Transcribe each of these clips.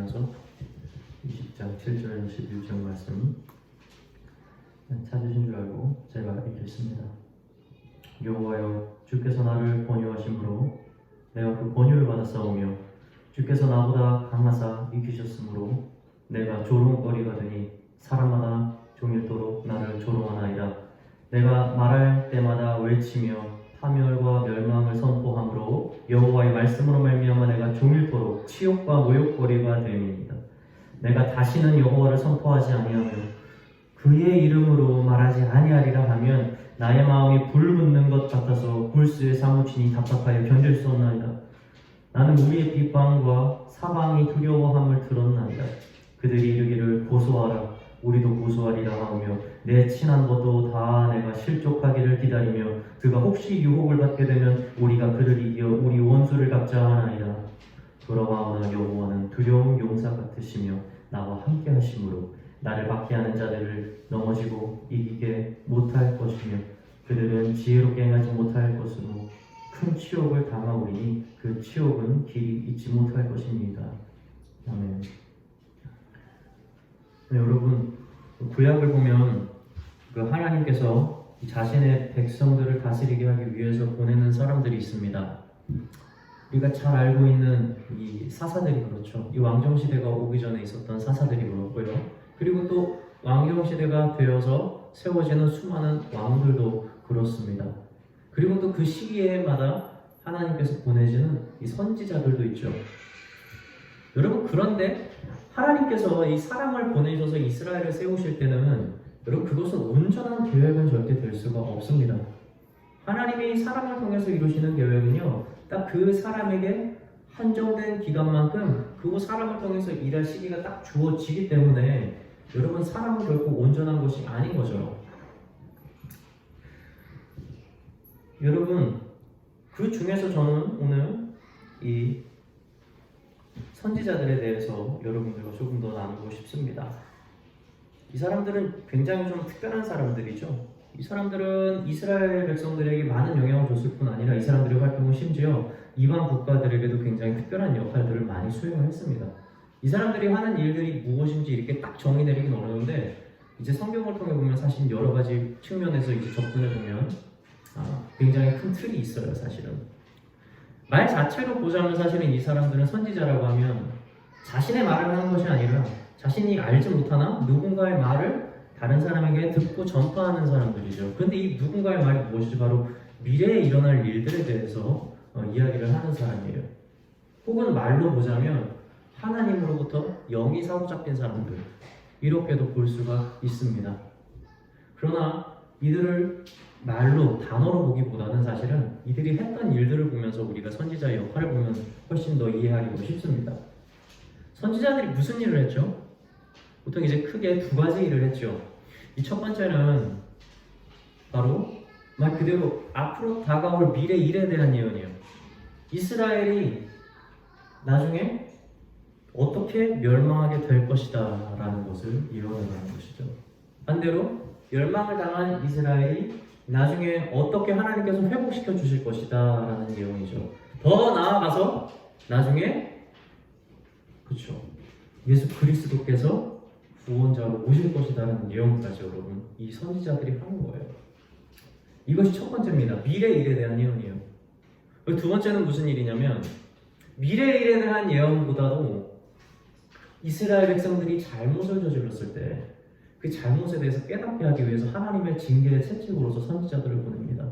이어서 20장 7절 11절 말씀 찾으신 줄 알고 제가 읽겠습니다. 여호와여, 주께서 나를 권유하심으로 내가 그 권유를 받았사오며 주께서 나보다 강하사 이기셨으므로 내가 조롱거리가 되니 사람마다 종일토록 나를 조롱하나이다. 내가 말할 때마다 외치며 파멸과 멸망을 선포함으로 여호와의 말씀으로 말미암아 내가 종일토록 치욕과 모욕거리가 되니이다. 내가 다시는 여호와를 선포하지 아니하며 그의 이름으로 말하지 아니하리라 하면 나의 마음이 불붙는 것 같아서 불수에 사무치니 답답하여 견딜 수 없나이다. 나는 우리의 비방과 사방이 두려워함을 들었나이다. 그들이 이르기를 고소하라, 우리도 고소하리라 하며 내 친한 것도 다 내가 실족하기를 기다리며 그가 혹시 유혹을 받게 되면 우리가 그를 이겨 우리 원수를 갚자 하나이다. 돌아와오나 여호와는 두려운 용사 같으시며 나와 함께 하심으로 나를 받게 하는 자들을 넘어지고 이기게 못할 것이며 그들은 지혜롭게 행하지 못할 것으로 큰 치욕을 당하오리니 그 치욕은 길이 잊지 못할 것입니다. 아멘. 네, 여러분, 구약을 보면 그 하나님께서 자신의 백성들을 다스리게 하기 위해서 보내는 사람들이 있습니다. 우리가 잘 알고 있는 이 사사들이 그렇죠. 이 왕정시대가 오기 전에 있었던 사사들이 그렇고요. 그리고 또 왕정시대가 되어서 세워지는 수많은 왕들도 그렇습니다. 그리고 또 그 시기에마다 하나님께서 보내시는 이 선지자들도 있죠. 여러분, 그런데 하나님께서 이 사람을 보내셔서 이스라엘을 세우실 때는 여러분, 그것은 온전한 계획은 절대 될 수가 없습니다. 하나님이 사람을 통해서 이루시는 계획은요, 딱 그 사람에게 한정된 기간만큼 그 사람을 통해서 일할 시기가 딱 주어지기 때문에 여러분, 사람은 결코 온전한 것이 아닌 거죠. 여러분, 그 중에서 저는 오늘 이 선지자들에 대해서 여러분들과 조금 더 나누고 싶습니다. 이 사람들은 굉장히 좀 특별한 사람들이죠. 이 사람들은 이스라엘 백성들에게 많은 영향을 줬을 뿐 아니라 이 사람들의 활동은 심지어 이방 국가들에게도 굉장히 특별한 역할들을 많이 수행을 했습니다. 이 사람들이 하는 일들이 무엇인지 이렇게 딱 정의 내리긴 어려운데 이제 성경을 통해 보면 사실 여러 가지 측면에서 이제 접근해 보면 굉장히 큰 틀이 있어요. 사실은 말 자체로 보자면 사실은 이 사람들은 선지자라고 하면 자신의 말을 하는 것이 아니라 자신이 알지 못하나 누군가의 말을 다른 사람에게 듣고 전파하는 사람들이죠. 그런데 이 누군가의 말이 무엇이지? 바로 미래에 일어날 일들에 대해서 이야기를 하는 사람이에요. 혹은 말로 보자면 하나님으로부터 영이 사로잡힌 사람들, 이렇게도 볼 수가 있습니다. 그러나 이들을 말로, 단어로 보기보다는 사실은 이들이 했던 일들을 보면서 우리가 선지자의 역할을 보면 훨씬 더 이해하기가 쉽습니다. 선지자들이 무슨 일을 했죠? 보통 이제 크게 두 가지 일을 했죠. 이 첫 번째는 바로 말 그대로 앞으로 다가올 미래 일에 대한 예언이에요. 이스라엘이 나중에 어떻게 멸망하게 될 것이다 라는 것을 예언을 하는 것이죠. 반대로 멸망을 당한 이스라엘이 나중에 어떻게 하나님께서 회복시켜 주실 것이다 라는 예언이죠. 더 나아가서 나중에 그렇죠, 예수 그리스도께서 구원자로 오실 것이다라는 예언까지 여러분 이 선지자들이 하는 거예요. 이것이 첫 번째입니다. 미래 일에 대한 예언이에요. 두 번째는 무슨 일이냐면 미래 일에 대한 예언보다도 이스라엘 백성들이 잘못을 저질렀을 때 그 잘못에 대해서 깨닫게 하기 위해서 하나님의 징계의 채찍으로서 선지자들을 보냅니다.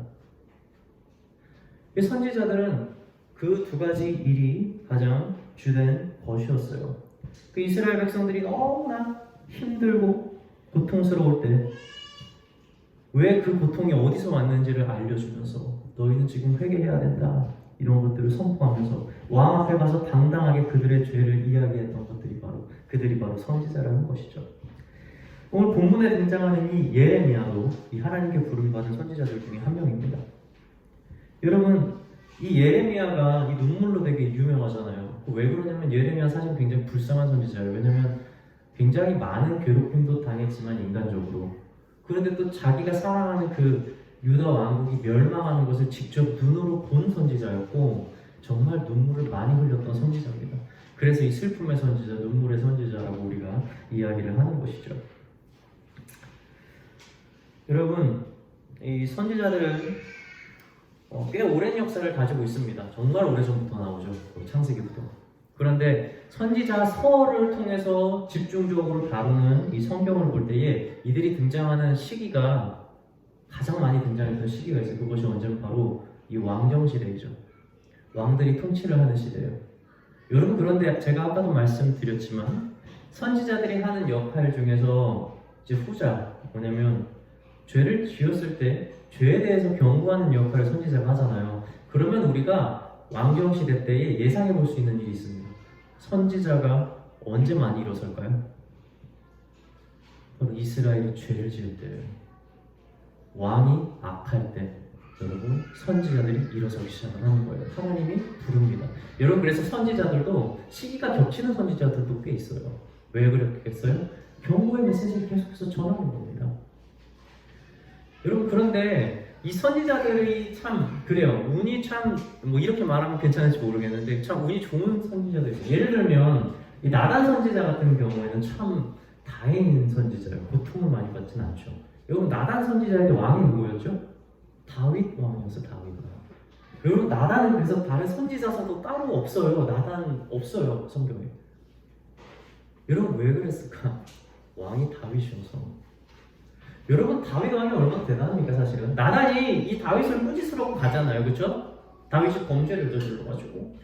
이 선지자들은 그 두 가지 일이 가장 주된 것이었어요. 그 이스라엘 백성들이 너무나 힘들고 고통스러울 때 왜 그 고통이 어디서 왔는지를 알려주면서 너희는 지금 회개해야 된다 이런 것들을 선포하면서 왕 앞에 가서 당당하게 그들의 죄를 이야기했던 그들이 바로 선지자라는 것이죠. 오늘 본문에 등장하는 이 예레미야도 이 하나님께 부름받은 선지자들 중에 한 명입니다. 여러분, 이 예레미야가 이 눈물로 되게 유명하잖아요. 왜 그러냐면 예레미야 사실 굉장히 불쌍한 선지자예요. 왜냐면 굉장히 많은 괴롭힘도 당했지만 인간적으로, 그런데 또 자기가 사랑하는 그 유다 왕국이 멸망하는 것을 직접 눈으로 본 선지자였고 정말 눈물을 많이 흘렸던 선지자입니다. 그래서 이 슬픔의 선지자, 눈물의 선지자라고 우리가 이야기를 하는 것이죠. 여러분, 이 선지자들은 꽤 오랜 역사를 가지고 있습니다. 정말 오래전부터 나오죠. 창세기부터. 그런데 선지자서를 통해서 집중적으로 다루는 이 성경을 볼 때에 이들이 등장하는 시기가 가장 많이 등장했던 시기가 있어요. 그것이 언제면 바로 이 왕정시대이죠. 왕들이 통치를 하는 시대예요. 여러분, 그런데 제가 아까도 말씀드렸지만 선지자들이 하는 역할 중에서 이제 후자, 뭐냐면 죄를 지었을 때 죄에 대해서 경고하는 역할을 선지자가 하잖아요. 그러면 우리가 왕정시대 때에 예상해 볼 수 있는 일이 있습니다. 선지자가 언제 많이 일어설까요? 바로 이스라엘이 죄를 지을 때예요. 왕이 악할 때 여러분, 선지자들이 일어서기 시작을 하는 거예요. 하나님이 부릅니다. 여러분, 그래서 선지자들도 시기가 겹치는 선지자들도 꽤 있어요. 왜 그랬겠어요? 경고의 메시지를 계속해서 전하는 겁니다. 여러분, 그런데 이 선지자들이 참 그래요. 운이 참 뭐 이렇게 말하면 괜찮을지 모르겠는데 참 운이 좋은 선지자들이 있어요. 예를 들면 이 나단 선지자 같은 경우에는 참 다행인 선지자예요. 고통을 많이 받지는 않죠. 여러분, 나단 선지자의 왕이 누구였죠? 다윗 왕이었어. 다윗 왕. 여러분, 나단은 그래서 다른 선지자서도 따로 없어요. 나단 없어요, 성경에. 여러분, 왜 그랬을까? 왕이 다윗이어서. 여러분, 다윗 왕이 얼마나 대단합니까? 사실은 나단이 이 다윗을 꾸짖으러 가잖아요, 그렇죠? 다윗이 범죄를 저질러가지고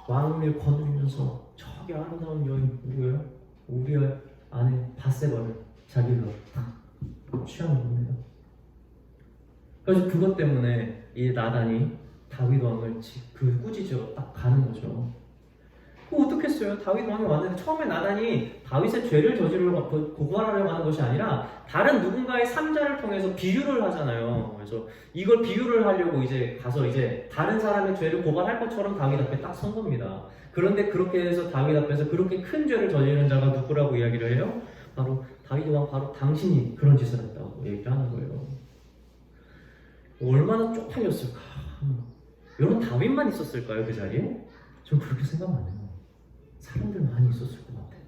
왕을 거느리면서 저기 아름다운 여인 누구예요? 우리의 아내 바세바를 자기가 취하는 겁니다. 그래서 그것 때문에 이 나단이 다윗 왕을 꾸짖으러 딱 가는 거죠. 어떻게 했어요? 다윗 왕이 왔는데 처음에 나단이 다윗의 죄를 저지르러 고발하려고 하는 것이 아니라 다른 누군가의 삼자를 통해서 비유를 하잖아요. 그래서 이걸 비유를 하려고 이제 가서 이제 다른 사람의 죄를 고발할 것처럼 다윗 앞에 딱 선 겁니다. 그런데 그렇게 해서 다윗 앞에서 그렇게 큰 죄를 저지른 자가 누구라고 이야기를 해요? 바로 다윗 왕, 바로 당신이 그런 짓을 했다고 얘기를 하는 거예요. 얼마나 쪽팔렸을까? 여러분, 다윗만 있었을까요, 그 자리에? 전 그렇게 생각 안 해요. 사람들 많이 있었을 것 같아요.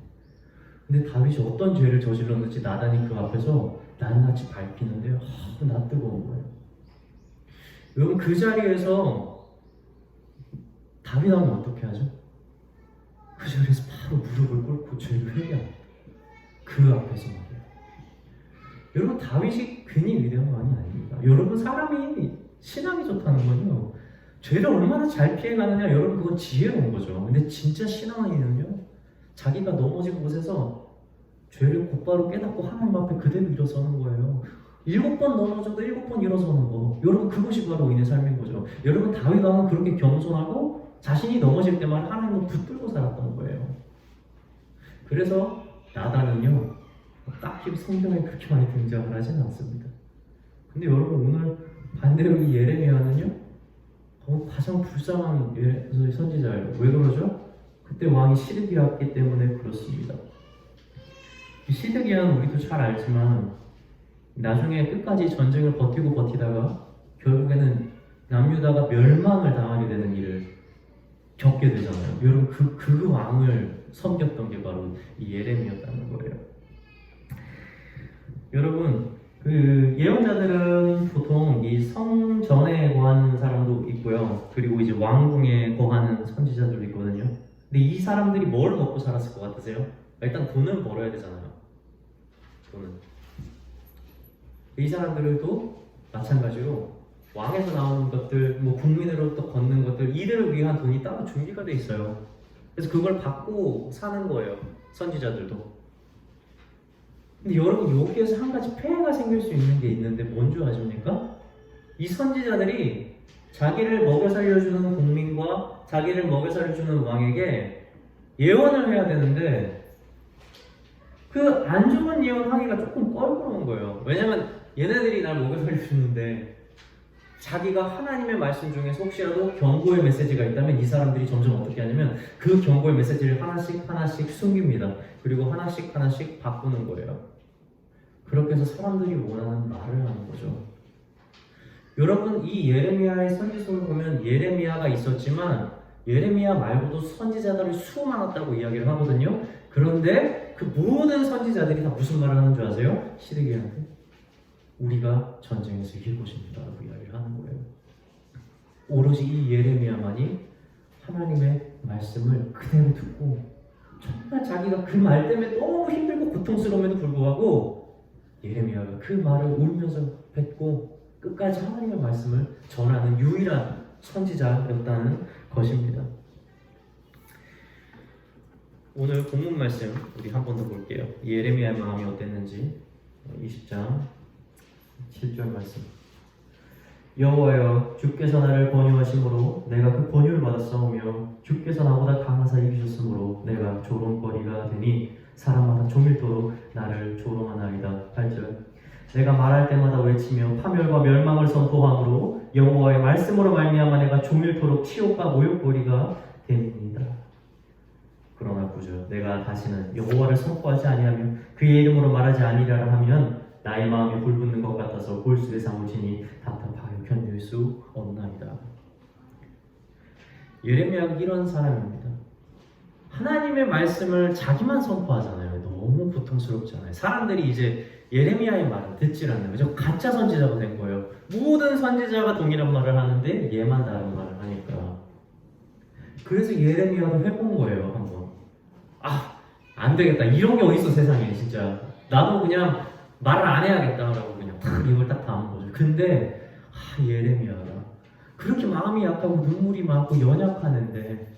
근데 다윗이 어떤 죄를 저질렀는지 나단이 그 앞에서 낱낱이 밝히는데 나 뜨거운 거예요. 여러분, 그 자리에서 다윗 왕은 어떻게 하죠? 그 자리에서 바로 무릎을 꿇고 죄를 회개합니다. 그 앞에서 말이에요. 여러분, 다윗이 괜히 위대한 거 아닙니다. 여러분, 사람이 신앙이 좋다는 건요, 죄를 얼마나 잘 피해가느냐, 여러분, 그건 지혜로운 거죠. 근데 진짜 신앙인은요, 자기가 넘어진 곳에서 죄를 곧바로 깨닫고 하나님 앞에 그대로 일어서는 거예요. 7번 넘어져도 7번 일어서는 거. 여러분, 그것이 바로 의인의 삶인 거죠. 여러분, 다윗 왕은 그렇게 겸손하고 자신이 넘어질 때마다 하나님을 붙들고 살았던 거예요. 그래서 나단은요, 딱히 성경에 그렇게 많이 등장을 하지는 않습니다. 근데 여러분, 오늘 반대로 이 예레미야는요, 가장 불쌍한 선지자예요. 왜 그러죠? 그때 왕이 시드기야였기 때문에 그렇습니다. 이 시드기야는 우리도 잘 알지만 나중에 끝까지 전쟁을 버티다가 결국에는 남유다가 멸망을 당하게 되는 일을 겪게 되잖아요. 여러분, 그 왕을 섬겼던 게 바로 이 예레미야였다는 거예요. 여러분, 그 예언자들은 보통 이 성전에 거하는 사람도 있고요. 그리고 이제 왕궁에 거하는 선지자들도 있거든요. 근데 이 사람들이 뭘 먹고 살았을 것 같으세요? 일단 돈을 벌어야 되잖아요. 돈은. 이 사람들도 마찬가지로 왕에서 나오는 것들, 뭐 국민으로부터 걷는 것들, 이들을 위한 돈이 따로 준비가 돼 있어요. 그래서 그걸 받고 사는 거예요. 선지자들도. 근데 여러분, 여기에서 한 가지 폐해가 생길 수 있는 게 있는데 뭔 줄 아십니까? 이 선지자들이 자기를 먹여 살려주는 국민과 자기를 먹여 살려주는 왕에게 예언을 해야 되는데 그 안 좋은 예언하기가 조금 껄끄러운 거예요. 왜냐면 얘네들이 날 먹여 살려주는데 자기가 하나님의 말씀 중에서 혹시라도 경고의 메시지가 있다면 이 사람들이 점점 어떻게 하냐면 그 경고의 메시지를 하나씩 숨깁니다. 그리고 하나씩 바꾸는 거예요. 그렇게 해서 사람들이 원하는 말을 하는 거죠. 여러분, 이 예레미야의 선지서를 보면 예레미야가 있었지만 예레미야 말고도 선지자들이 수많았다고 이야기를 하거든요. 그런데 그 모든 선지자들이 다 무슨 말을 하는 줄 아세요? 시드기야한테 우리가 전쟁에서 이길 것입니다 라고 이야기를 하는 거예요. 오로지 이 예레미야만이 하나님의 말씀을 그대로 듣고 정말 자기가 그 말 때문에 너무 힘들고 고통스러움에도 불구하고 예레미야가 그 말을 울면서 뱉고 끝까지 하나님의 말씀을 전하는 유일한 선지자였다는 것입니다. 오늘 본문 말씀 우리 한 번 더 볼게요. 예레미야의 마음이 어땠는지 20장 7절 말씀. 여호와여 주께서 나를 권유하심으로 내가 그 권유를 받았사오며 주께서 나보다 강하사 이기셨으므로 내가 조롱거리가 되니 사람마다 종일토록 나를 조롱하나이다. 8절. 내가 말할 때마다 외치며 파멸과 멸망을 선포함으로 여호와의 말씀으로 말미암아 내가 종일토록 치욕과 모욕거리가 됩니다. 그러나 9절. 내가 다시는 여호와를 선포하지 아니하며 그의 이름으로 말하지 아니하라 하면 나의 마음이 불붙는 것 같아서 골수에 사무치니 답답하여 견딜 수 없나이다. 예레미야가 이런 사람입니다. 하나님의 말씀을 자기만 선포하잖아요. 너무 고통스럽잖아요. 사람들이 이제 예레미야의 말을 듣질 않는 거죠. 가짜 선지자가 된 거예요. 모든 선지자가 동일한 말을 하는데 얘만 다른 말을 하니까. 그래서 예레미야도 해본 거예요. 한번. 안 되겠다. 이런 게 어딨어 세상에 진짜. 나도 그냥 말을 안 해야겠다라고 그냥 탁 입을 딱 담은 거죠. 근데 예레미야가 그렇게 마음이 약하고 눈물이 많고 연약하는데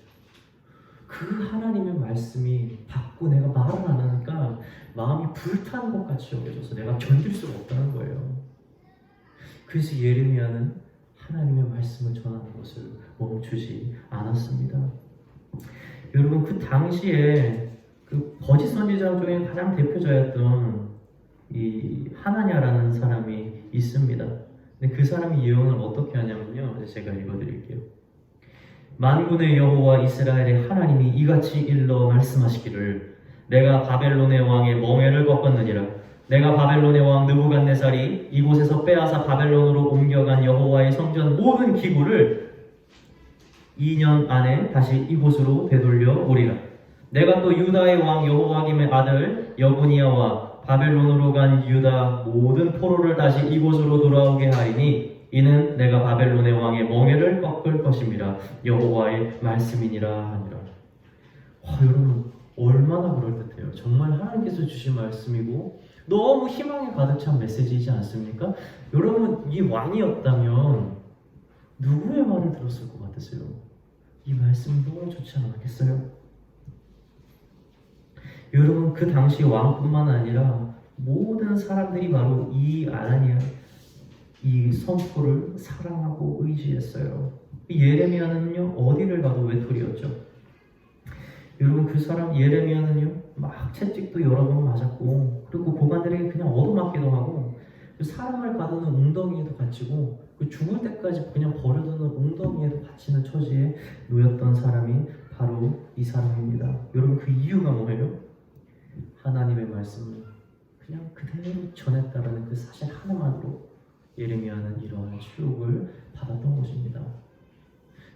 그 하나님의 말씀이 받고 내가 말을 안 하니까 마음이 불타는 것 같이 여겨져서 내가 견딜 수가 없다는 거예요. 그래서 예레미야는 하나님의 말씀을 전하는 것을 멈추지 않았습니다. 여러분 그 당시에 그 거짓 선지자 중에 가장 대표자였던 이 하나냐라는 사람이 있습니다. 근데 그 사람이 예언을 어떻게 하냐면요. 제가 읽어드릴게요. 만군의 여호와 이스라엘의 하나님이 이같이 일러 말씀하시기를 내가 바벨론의 왕의 멍에를 꺾었느니라. 내가 바벨론의 왕 느부갓네살이 이곳에서 빼앗아 바벨론으로 옮겨간 여호와의 성전 모든 기구를 2년 안에 다시 이곳으로 되돌려 오리라. 내가 또 유다의 왕 여호와김의 아들 여고니아와 바벨론으로 간 유다 모든 포로를 다시 이곳으로 돌아오게 하리니 이는 내가 바벨론의 왕의 멍에를 꺾을 것입니다. 여호와의 말씀이니라 하니라. 여러분 얼마나 그럴듯해요. 정말 하나님께서 주신 말씀이고 너무 희망에 가득 찬 메시지이지 않습니까? 여러분 이 왕이었다면 누구의 말을 들었을 것 같으세요? 이 말씀이 너무 좋지 않았겠어요? 여러분 그 당시 왕뿐만 아니라 모든 사람들이 바로 이 아나니아 이 선포를 사랑하고 의지했어요. 예레미야는요 어디를 가도 외톨이였죠. 여러분 그 사람 예레미야는요 막 채찍도 여러 번 맞았고 그리고 고관들에게 그냥 얻어맞기도 하고 사람을 가두는 웅덩이에도 갇히고 죽을 때까지 그냥 버려두는 웅덩이에도 갇히는 처지에 놓였던 사람이 바로 이 사람입니다. 여러분 그 이유가 뭐예요? 하나님의 말씀을 그냥 그대로 전했다라는 그 사실 하나만으로 예레미야는 이러한 치욕을 받았던 것입니다.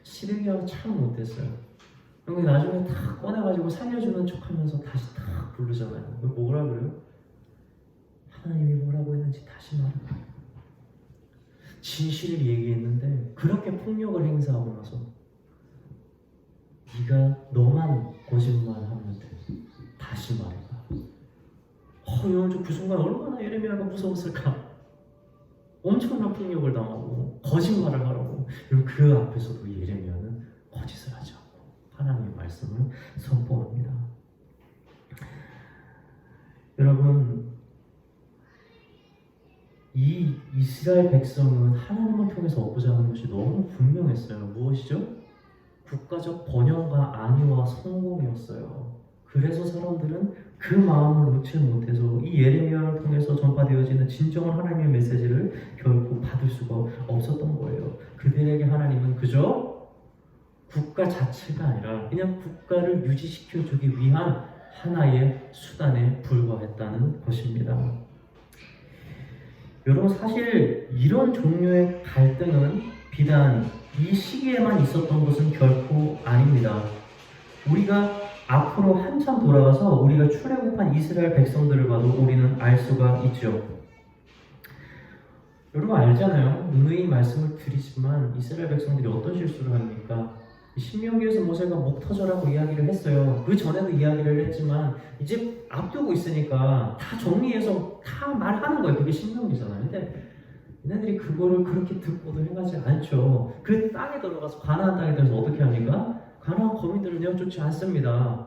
시드기야가 참 못했어요. 근데 나중에 다 꺼내가지고 살려주는 척하면서 다시 다 부르잖아요. 뭐라 그래요? 하나님이 뭐라고 했는지 다시 말해봐요. 진실을 얘기했는데 그렇게 폭력을 행사하고 나서 네가 너만 거짓말하면 돼. 다시 말해봐. 여러분 그 순간 얼마나 예레미야가 무서웠을까. 엄청난 폭력을 당하고 거짓말을 하라고. 그리고 그 앞에서도 예레미야는 거짓을 하지 않고 하나님의 말씀을 선포합니다. 여러분 이 이스라엘 백성은 하나님을 통해서 얻고자 하는 것이 너무 분명했어요. 무엇이죠? 국가적 번영과 안위와 성공이었어요. 그래서 사람들은 그 마음을 놓지 못해서 이 예레미야를 통해서 전파되어지는 진정한 하나님의 메시지를 결코 받을 수가 없었던 거예요. 그들에게 하나님은 그저 국가 자체가 아니라 그냥 국가를 유지시켜주기 위한 하나의 수단에 불과했다는 것입니다. 여러분 사실 이런 종류의 갈등은 비단 이 시기에만 있었던 것은 결코 아닙니다. 우리가 앞으로 한참 돌아가서 우리가 출애굽한 이스라엘 백성들을 봐도 우리는 알 수가 있죠. 여러분 알잖아요. 누누이 말씀을 드리지만 이스라엘 백성들이 어떤 실수를 합니까? 신명기에서 모세가 목 터져라고 이야기를 했어요. 그 전에도 이야기를 했지만 이제 앞두고 있으니까 다 정리해서 다 말하는 거예요. 그게 신명기잖아요. 근데 얘네들이 그거를 그렇게 듣고도 행하지 않죠. 그 땅에 들어가서 가나안 땅에 들어서 어떻게 합니까? 가나안 거민들을 내어쫓지 않습니다.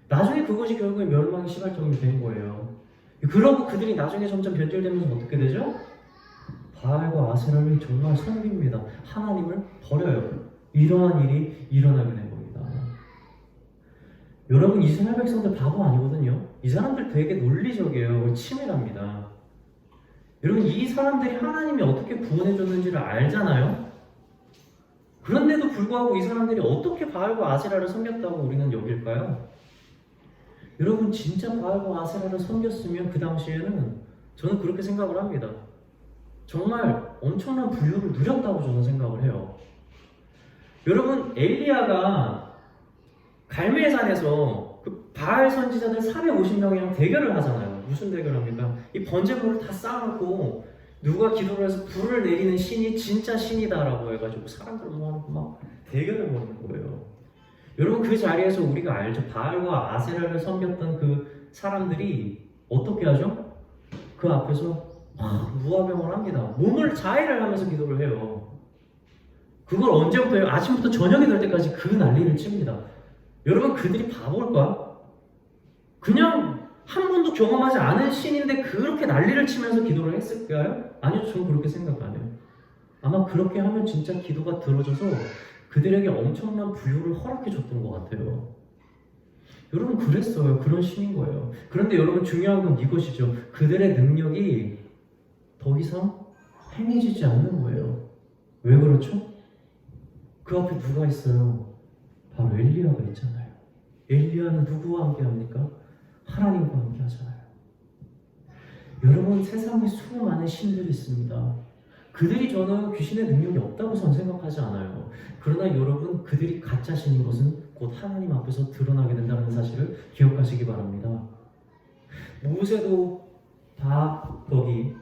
나중에 그것이 결국에 멸망의 시발점이 된 거예요. 그러고 그들이 나중에 점점 변절되면서 어떻게 되죠? 바알과 아세라를 정말 섬깁니다. 하나님을 버려요. 이러한 일이 일어나게 된 겁니다. 여러분 이스라엘 백성들 바보 아니거든요. 이 사람들 되게 논리적이에요. 치밀합니다. 여러분 이 사람들이 하나님이 어떻게 구원해 줬는지를 알잖아요. 그런데도 불구하고 이 사람들이 어떻게 바알과 아세라를 섬겼다고 우리는 여길까요? 여러분 진짜 바알과 아세라를 섬겼으면 그 당시에는 저는 그렇게 생각을 합니다. 정말 엄청난 부유를 누렸다고 저는 생각을 해요. 여러분 엘리야가 갈멜산에서 그 바알 선지자들 450명이랑 대결을 하잖아요. 무슨 대결합니까? 이 번제물을 다 쌓아놓고 누가 기도를 해서 불을 내리는 신이 진짜 신이다라고 해가지고 사람들 모아놓고 막 대결을 벌이는 거예요. 여러분 그 자리에서 우리가 알죠. 바알과 아세라를 섬겼던 그 사람들이 어떻게 하죠? 그 앞에서 무화병을 합니다. 몸을 자해를 하면서 기도를 해요. 그걸 언제부터요? 아침부터 저녁이 될 때까지 그 난리를 칩니다. 여러분 그들이 바볼까? 그냥 한 번도 경험하지 않은 신인데 그렇게 난리를 치면서 기도를 했을까요? 아니요, 저는 그렇게 생각 안 해요. 아마 그렇게 하면 진짜 기도가 들어져서 그들에게 엄청난 부유를 허락해 줬던 것 같아요. 여러분 그랬어요. 그런 신인 거예요. 그런데 여러분 중요한 건 이것이죠. 그들의 능력이 더 이상 행해지지 않는 거예요. 왜 그렇죠? 그 앞에 누가 있어요? 바로 엘리야가 있잖아요. 엘리야는 누구와 함께 합니까? 하나님과 함께 하잖아요. 여러분 세상에 수많은 신들이 있습니다. 그들이 저는 귀신의 능력이 없다고 저는 생각하지 않아요. 그러나 여러분 그들이 가짜 신인 것은 곧 하나님 앞에서 드러나게 된다는 사실을 기억하시기 바랍니다. 모세도 다 거기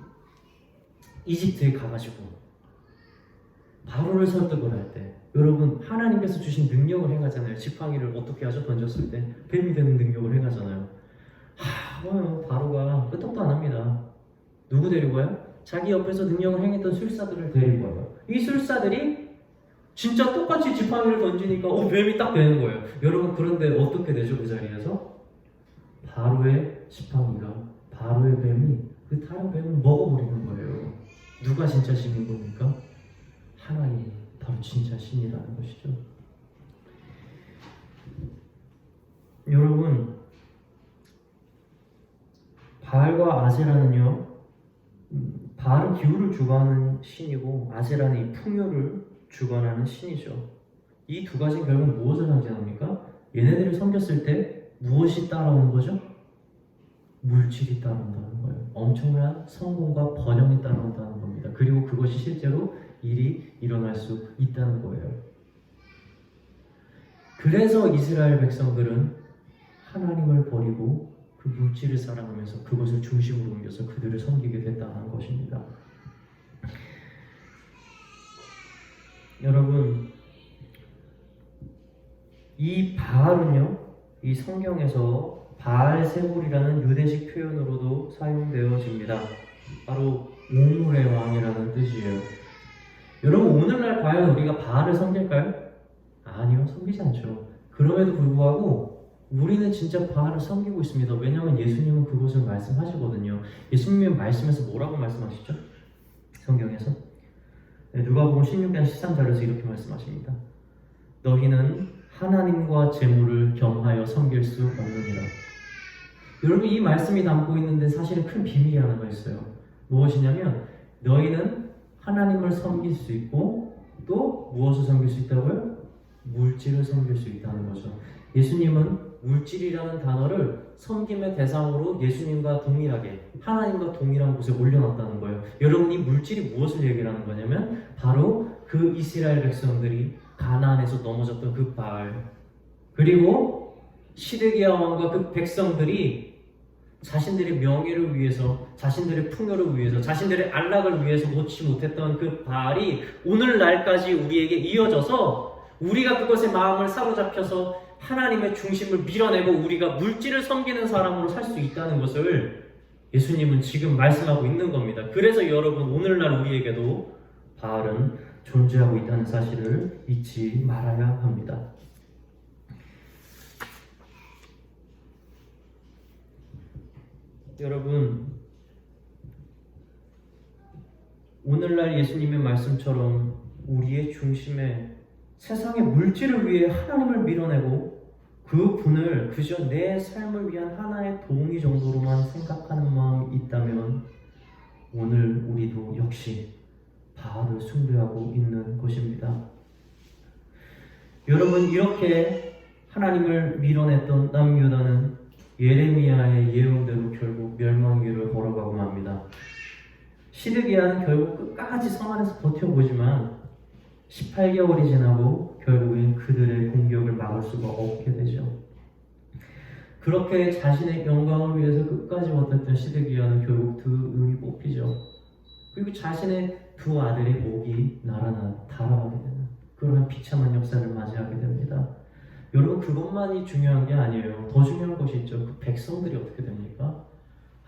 이집트에 가가지고 바로를 설득을 할 때 여러분 하나님께서 주신 능력을 행하잖아요. 지팡이를 어떻게 하죠? 던졌을 때 뱀이 되는 능력을 행하잖아요. 바로가 끄떡도 안 합니다. 누구 데리고 와요? 자기 옆에서 능력을 행했던 술사들을 데리고 와요. 이 술사들이 진짜 똑같이 지팡이를 던지니까 뱀이 딱 되는 거예요. 여러분 그런데 어떻게 되죠? 그 자리에서? 바로의 지팡이가 바로의 뱀이 그 다른 뱀을 먹어버리는 거예요. 누가 진짜 신인 겁니까? 하나님이 바로 진짜 신이라는 것이죠. 여러분 바알과 아세라는요, 바알은 기후를 주관하는 신이고 아세라는 이 풍요를 주관하는 신이죠. 이 두 가지는 결국 무엇을 상징합니까? 얘네들을 섬겼을 때 무엇이 따라오는 거죠? 물질이 따라온다는 거예요. 엄청난 성공과 번영이 따라온다는 겁니다. 그리고 그것이 실제로 일이 일어날 수 있다는 거예요. 그래서 이스라엘 백성들은 하나님을 버리고 그 물질을 사랑하면서 그것을 중심으로 옮겨서 그들을 섬기게 됐다는 것입니다. 여러분, 이 바알은요, 이 성경에서 바알세불이라는 유대식 표현으로도 사용되어집니다. 바로 우물의 왕이라는 뜻이에요. 여러분, 오늘날 과연 우리가 바알을 섬길까요? 아니요, 섬기지 않죠. 그럼에도 불구하고 우리는 진짜 바알을 섬기고 있습니다. 왜냐하면 예수님은 그것을 말씀하시거든요. 예수님은 말씀에서 뭐라고 말씀하시죠? 성경에서 누가복음 16장 13절에서 이렇게 말씀하십니다. 너희는 하나님과 재물을 겸하여 섬길 수 없느니라. 여러분 이 말씀이 담고 있는데 사실은 큰 비밀이 하나가 있어요. 무엇이냐면 너희는 하나님을 섬길 수 있고 또 무엇을 섬길 수 있다고요? 물질을 섬길 수 있다는 거죠. 예수님은 물질이라는 단어를 섬김의 대상으로 예수님과 동일하게 하나님과 동일한 곳에 올려놨다는 거예요. 여러분 이 물질이 무엇을 얘기하는 거냐면 바로 그 이스라엘 백성들이 가나안에서 넘어졌던 그 바알, 그리고 시드기야 왕과 그 백성들이 자신들의 명예를 위해서, 자신들의 풍요를 위해서, 자신들의 안락을 위해서 놓지 못했던 그 바알이 오늘날까지 우리에게 이어져서 우리가 그것에 마음을 사로잡혀서 하나님의 중심을 밀어내고 우리가 물질을 섬기는 사람으로 살 수 있다는 것을 예수님은 지금 말씀하고 있는 겁니다. 그래서 여러분, 오늘날 우리에게도 바알은 존재하고 있다는 사실을 잊지 말아야 합니다. 여러분, 오늘날 예수님의 말씀처럼 우리의 중심에 세상의 물질을 위해 하나님을 밀어내고 그 분을 그저 내 삶을 위한 하나의 동의 정도로만 생각하는 마음이 있다면 오늘 우리도 역시 바알을 숭배하고 있는 것입니다. 여러분, 이렇게 하나님을 밀어냈던 남유다는 예레미야의 예언대로 결국 멸망위를 걸어가고 맙니다. 시드기야는 결국 끝까지 성 안에서 버텨보지만 18개월이 지나고 결국엔 그들의 공격을 막을 수가 없게 되죠. 그렇게 자신의 영광을 위해서 끝까지 버텼던 시드기야는 결국 등이 뽑히죠. 그리고 자신의 두 아들의 목이 달아나게 되는 그러한 비참한 역사를 맞이하게 됩니다. 여러분, 그것만이 중요한 게 아니에요. 더 중요한 것이 있죠. 그 백성들이 어떻게 됩니까?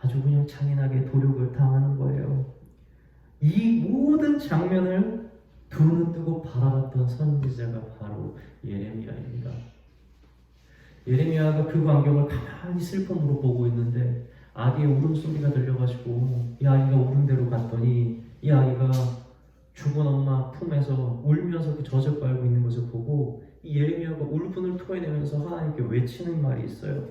아주 그냥 잔인하게 도륙을 당하는 거예요. 이 모든 장면을 두 눈 뜨고 바라봤던 선지자가 바로 예레미야입니다. 예레미야가 그 광경을 가만히 슬픔으로 보고 있는데 아기의 울음소리가 들려가지고 이 아이가 우는 대로 갔더니 이 아이가 죽은 엄마 품에서 울면서 그 젖을 빨고 있는 것을 보고 이 예레미야가 울분을 토해내면서 하나님께 외치는 말이 있어요.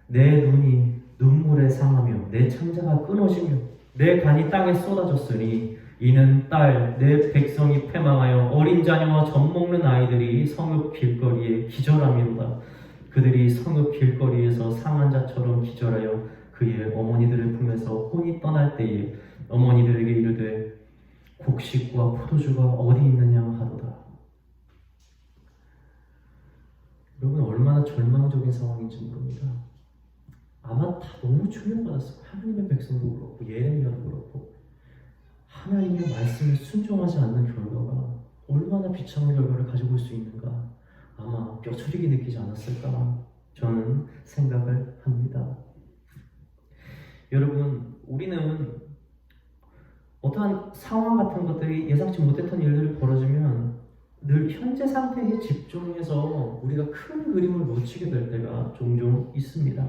내 눈이 눈물에 상하며 내 창자가 끊어지며 내 간이 땅에 쏟아졌으니 이는 딸 내 백성이 패망하여 어린 자녀와 젖먹는 아이들이 성읍 길거리에 기절함이로다. 그들이 성읍 길거리에서 상한 자처럼 기절하여 그의 어머니들의 품에서 혼이 떠날 때에 어머니들에게 이르되 곡식과 포도주가 어디 있느냐 하도다. 여러분, 얼마나 절망적인 상황인지 모릅니다. 아마 다 너무 충격받았어요. 하나님의 백성도 그렇고 예레미야도 그렇고 하나님의 말씀에 순종하지 않는 결과가 얼마나 비참한 결과를 가지고 올 수 있는가, 아마 뼈저리게 느끼지 않았을까 저는 생각을 합니다. 여러분, 우리는 어떠한 상황 같은 것들이 예상치 못했던 일들이 벌어지면 늘 현재 상태에 집중해서 우리가 큰 그림을 놓치게 될 때가 종종 있습니다.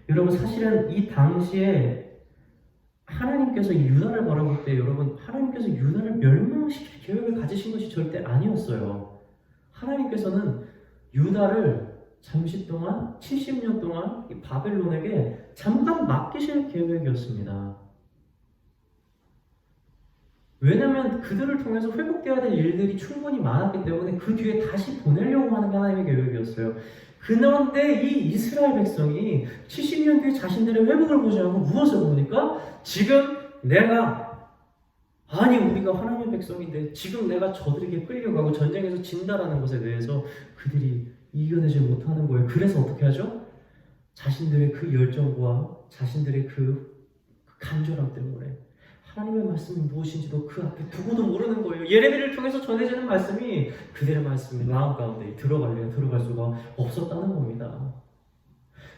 여러분, 사실은 이 당시에 하나님께서 유다를 바라볼 때 여러분, 하나님께서 유다를 멸망시킬 계획을 가지신 것이 절대 아니었어요. 하나님께서는 유다를 잠시 동안 70년 동안 이 바벨론에게 잠깐 맡기실 계획이었습니다. 왜냐하면 그들을 통해서 회복되어야 될 일들이 충분히 많았기 때문에 그 뒤에 다시 보내려고 하는 게 하나님의 계획이었어요. 그런데 이 이스라엘 백성이 70년 뒤에 자신들의 회복을 보지 않고 무엇을 보니까 지금 우리가 하나님의 백성인데 지금 내가 저들에게 끌려가고 전쟁에서 진다라는 것에 대해서 그들이 이겨내지 못하는 거예요. 그래서 어떻게 하죠? 자신들의 그 열정과 자신들의 그 간절함 때문에 하나님의 말씀이 무엇인지도 그 앞에 두고도 모르는 거예요. 예레미야를 통해서 전해지는 말씀이 그들의 말씀이 마음 가운데 들어갈 수가 없었다는 겁니다.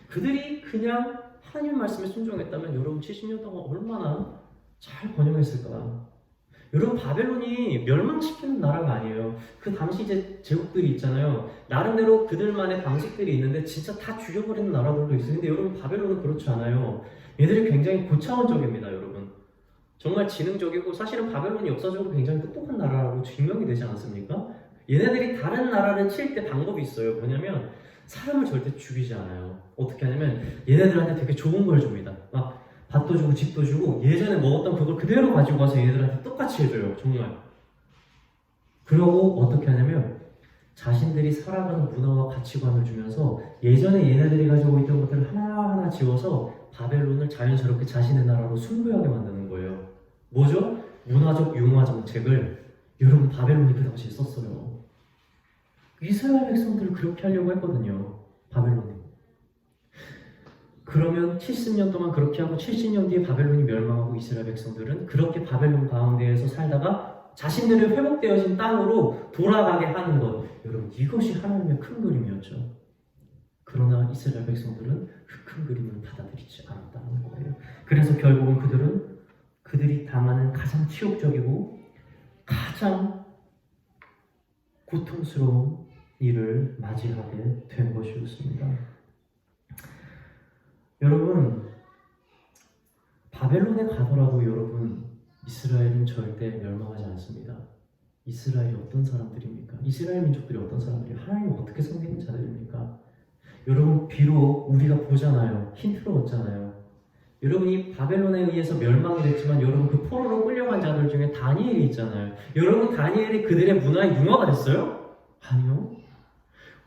그들이 그냥 하나님의 말씀에 순종했다면 여러분 70년 동안 얼마나 잘 번영했을까. 여러분, 바벨론이 멸망시키는 나라가 아니에요. 그 당시 이제 제국들이 있잖아요. 나름대로 그들만의 방식들이 있는데 진짜 다 죽여버리는 나라들도 있어요. 근데 여러분, 바벨론은 그렇지 않아요. 얘들이 굉장히 고차원적입니다. 여러분, 정말 지능적이고 사실은 바벨론이 역사적으로 굉장히 똑똑한 나라라고 증명이 되지 않습니까? 얘네들이 다른 나라를 칠 때 방법이 있어요. 뭐냐면 사람을 절대 죽이지 않아요. 어떻게 하냐면 얘네들한테 되게 좋은 걸 줍니다. 막 밭도 주고 집도 주고 예전에 먹었던 그걸 그대로 가지고 와서 얘네들한테 똑같이 해줘요. 정말. 그러고 어떻게 하냐면 자신들이 살아가는 문화와 가치관을 주면서 예전에 얘네들이 가지고 있던 것들을 하나하나 지워서 바벨론을 자연스럽게 자신의 나라로 숭배하게 만드는 거예요. 뭐죠? 문화적 융화 정책을 여러분 바벨론이 그 당시에 썼어요. 이스라엘 백성들을 그렇게 하려고 했거든요. 바벨론이. 그러면 70년 동안 그렇게 하고 70년 뒤에 바벨론이 멸망하고 이스라엘 백성들은 그렇게 바벨론 가운데에서 살다가 자신들의 회복되어진 땅으로 돌아가게 하는 것. 여러분 이것이 하나님의 큰 그림이었죠. 그러나 이스라엘 백성들은 그 큰 그림을 받아들이지 않았다는 거예요. 그래서 결국은 그들이 당하는 가장 치욕적이고 가장 고통스러운 일을 맞이하게 된 것이었습니다. 여러분, 바벨론에 가더라도 여러분, 이스라엘은 절대 멸망하지 않습니다. 이스라엘이 어떤 사람들입니까? 이스라엘 민족들이 어떤 사람들이 하나님을 어떻게 섬기는 자들입니까? 여러분, 비록 우리가 보잖아요. 힌트를 얻잖아요. 여러분이 바벨론에 의해서 멸망이 됐지만 여러분 그 포로로 끌려간 자들 중에 다니엘이 있잖아요. 여러분 다니엘이 그들의 문화에 융화가 됐어요? 아니요.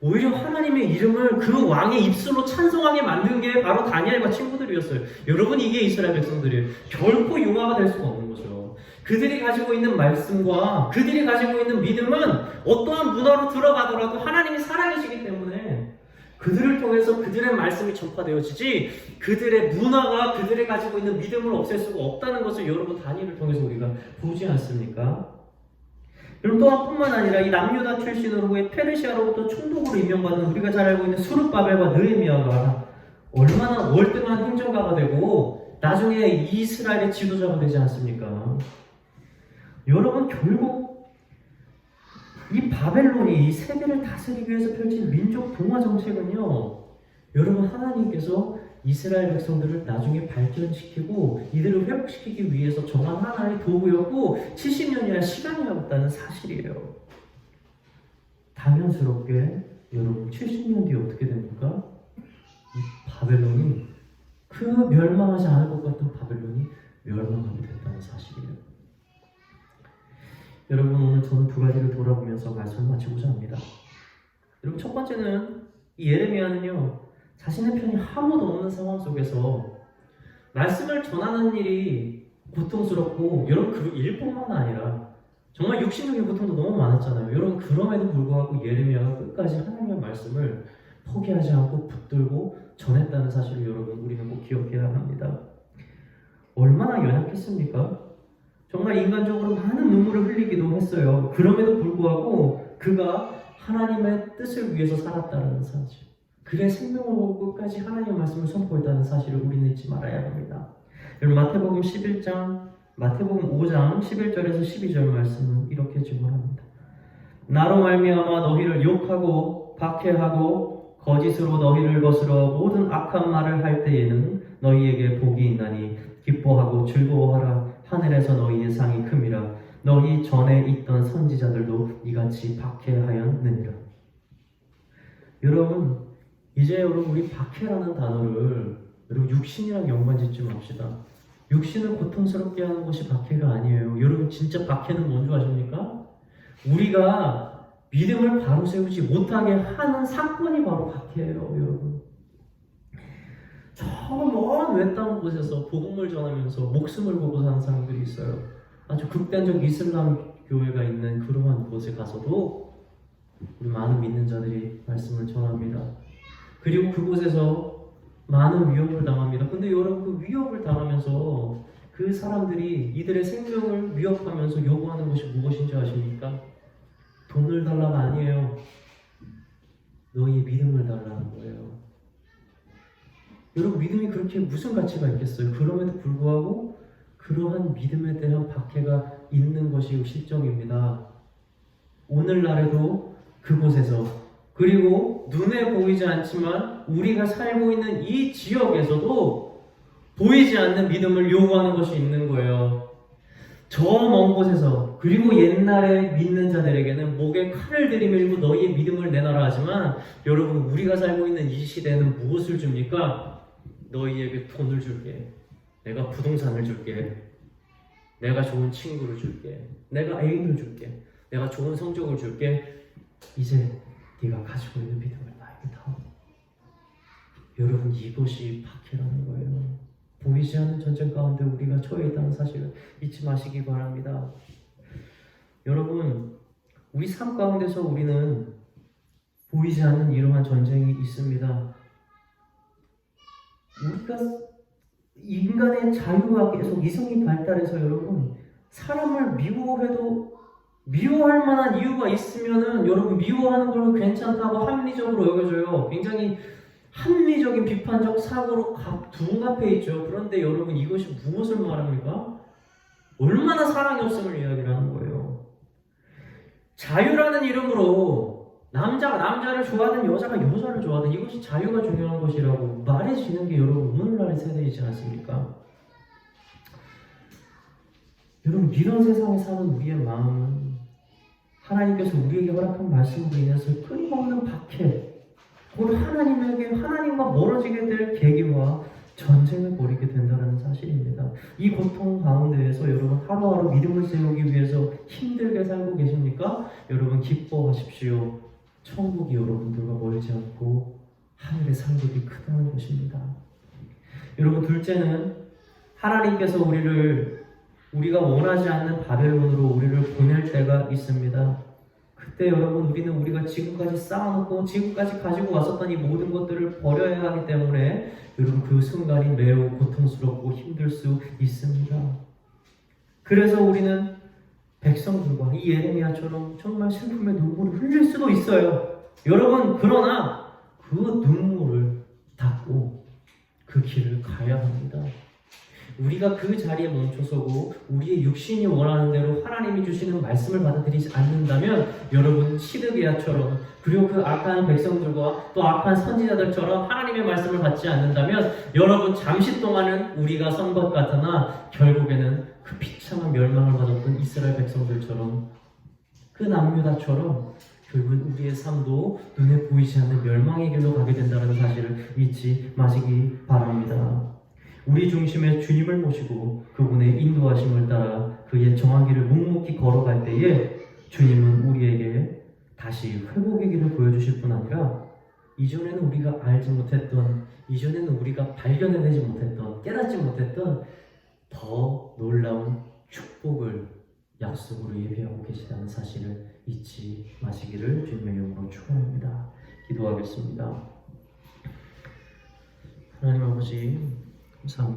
오히려 하나님의 이름을 그 왕의 입술로 찬송하게 만든 게 바로 다니엘과 친구들이었어요. 여러분 이게 이스라엘 백성들이에요. 결코 융화가 될 수가 없는 거죠. 그들이 가지고 있는 말씀과 그들이 가지고 있는 믿음은 어떠한 문화로 들어가더라도 하나님이 살아계시기 때문에 그들을 통해서 그들의 말씀이 전파되어지지 그들의 문화가 그들이 가지고 있는 믿음을 없앨 수가 없다는 것을 여러분 다니엘을 통해서 우리가 보지 않습니까? 그럼 또한 뿐만 아니라 이 남유다 출신으로 페르시아로부터 총독으로 임명받은 우리가 잘 알고 있는 수룹바벨과 느헤미야가 얼마나 월등한 행정가가 되고 나중에 이스라엘의 지도자가 되지 않습니까? 여러분 결국 이 바벨론이 이 세계를 다스리기 위해서 펼친 민족 동화 정책은요, 여러분 하나님께서 이스라엘 백성들을 나중에 발전시키고 이들을 회복시키기 위해서 정한 하나의 도구였고 70년이나 시간이 없다는 사실이에요. 당연스럽게 여러분 70년 뒤에 어떻게 됩니까? 이 바벨론이 그 멸망하지 않을 것 같던 바벨론이 멸망하게 됐다는 사실이에요. 여러분 오늘 저는 두 가지를 돌아보면서 말씀을 마치고자 합니다. 여러분 첫 번째는 이 예레미야는요 자신의 편이 아무도 없는 상황 속에서 말씀을 전하는 일이 고통스럽고 여러분 그 일뿐만 아니라 정말 육신적인 고통도 너무 많았잖아요. 여러분 그럼에도 불구하고 예레미야가 끝까지 하나님의 말씀을 포기하지 않고 붙들고 전했다는 사실을 여러분 우리는 꼭 기억해야 합니다. 얼마나 연약했습니까? 정말 인간적으로 많은 눈물을 흘리기도 했어요. 그럼에도 불구하고 그가 하나님의 뜻을 위해서 살았다는 사실, 그의 생명을 걸고 끝까지 하나님의 말씀을 선포했다는 사실을 우리는 잊지 말아야 합니다. 여러분 마태복음 11장, 마태복음 5장 11절에서 12절 말씀은 이렇게 증언합니다. 나로 말미암아 너희를 욕하고 박해하고 거짓으로 너희를 거스러 모든 악한 말을 할 때에는 너희에게 복이 있나니 기뻐하고 즐거워하라. 하늘에서 너희의 상이 큼이라. 너희 전에 있던 선지자들도 이같이 박해하였느니라. 여러분 이제 여러분 우리 박해라는 단어를 여러분 육신이랑 연관짓지 맙시다. 육신을 고통스럽게 하는 것이 박해가 아니에요. 여러분 진짜 박해는 뭔지 아십니까? 우리가 믿음을 바로 세우지 못하게 하는 사건이 바로 박해예요. 여러분 저 먼 외딴 곳에서 복음을 전하면서 목숨을 걸고 사는 사람들이 있어요. 아주 극단적 이슬람 교회가 있는 그러한 곳에 가서도 우리 많은 믿는 자들이 말씀을 전합니다. 그리고 그곳에서 많은 위협을 당합니다. 근데 여러분 그 위협을 당하면서 그 사람들이 이들의 생명을 위협하면서 요구하는 것이 무엇인지 아십니까? 돈을 달라가 아니에요. 너희의 믿음을 달라는 거예요. 여러분 믿음이 그렇게 무슨 가치가 있겠어요? 그럼에도 불구하고 그러한 믿음에 대한 박해가 있는 것이 실정입니다. 오늘날에도 그곳에서 그리고 눈에 보이지 않지만 우리가 살고 있는 이 지역에서도 보이지 않는 믿음을 요구하는 것이 있는 거예요. 저 먼 곳에서 그리고 옛날에 믿는 자들에게는 목에 칼을 들이밀고 너희의 믿음을 내놔라 하지만 여러분 우리가 살고 있는 이 시대는 무엇을 줍니까? 너희에게 돈을 줄게. 내가 부동산을 줄게. 내가 좋은 친구를 줄게. 내가 애인을 줄게. 내가 좋은 성적을 줄게. 이제 네가 가지고 있는 믿음을 나에게 다오. 여러분 이것이 박해라는 거예요. 보이지 않는 전쟁 가운데 우리가 처해 있다는 사실을 잊지 마시기 바랍니다. 여러분, 우리 삶 가운데서 우리는 보이지 않는 이러한 전쟁이 있습니다. 우리가 인간의 자유가 계속 이성이 발달해서 여러분, 사람을 미워해도 미워할 만한 이유가 있으면은 여러분 미워하는 걸 괜찮다고 합리적으로 여겨져요. 굉장히 합리적인 비판적 사고로 둔갑해 있죠. 그런데 여러분 이것이 무엇을 말합니까? 얼마나 사랑이 없음을 이야기를 하는 거예요. 자유라는 이름으로 남자가 남자를 좋아하든 여자가 여자를 좋아하든 이것이 자유가 중요한 것이라고 말해지는 게 여러분 오늘날의 세대이지 않습니까? 여러분 이런 세상에 사는 우리의 마음은 하나님께서 우리에게 허락한 말씀으로 인해서 끊임없는 박해, 곧 하나님과 멀어지게 될 계기와 전쟁을 벌이게 된다는 사실입니다. 이 고통 가운데에서 여러분 하루하루 믿음을 세우기 위해서 힘들게 살고 계십니까? 여러분 기뻐하십시오. 천국이 여러분들과 멀지 않고 하늘의 상급이 크다는 것입니다. 여러분 둘째는 하나님께서 우리가 원하지 않는 바벨론으로 우리를 보낼 때가 있습니다. 그때 여러분 우리는 우리가 지금까지 쌓아놓고 지금까지 가지고 왔었던 이 모든 것들을 버려야 하기 때문에 여러분 그 순간이 매우 고통스럽고 힘들 수 있습니다. 그래서 우리는 백성들과 이 예레미야처럼 정말 슬픔의 눈물을 흘릴 수도 있어요. 여러분 그러나 그 눈물을 닦고 그 길을 가야 합니다. 우리가 그 자리에 멈춰서고 우리의 육신이 원하는 대로 하나님이 주시는 말씀을 받아들이지 않는다면 여러분 시드기야처럼 그리고 그 악한 백성들과 또 악한 선지자들처럼 하나님의 말씀을 받지 않는다면 여러분 잠시 동안은 우리가 선 것 같으나 결국에는 그 비참한 멸망을 받았던 이스라엘 백성들처럼 그 남유다처럼 결국은 우리의 삶도 눈에 보이지 않는 멸망의 길로 가게 된다는 사실을 잊지 마시기 바랍니다. 우리 중심에 주님을 모시고 그분의 인도하심을 따라 그의 정한 길을 묵묵히 걸어갈 때에 주님은 우리에게 다시 회복의 길을 보여주실 뿐 아니라 이전에는 우리가 알지 못했던, 이전에는 우리가 발견해내지 못했던, 깨닫지 못했던 더 놀라운 축복을 약속으로 예비하고 계시다는 사실을 잊지 마시기를 주님의 이름으로 축원합니다. 기도하겠습니다. 하나님 아버지 감사합니다.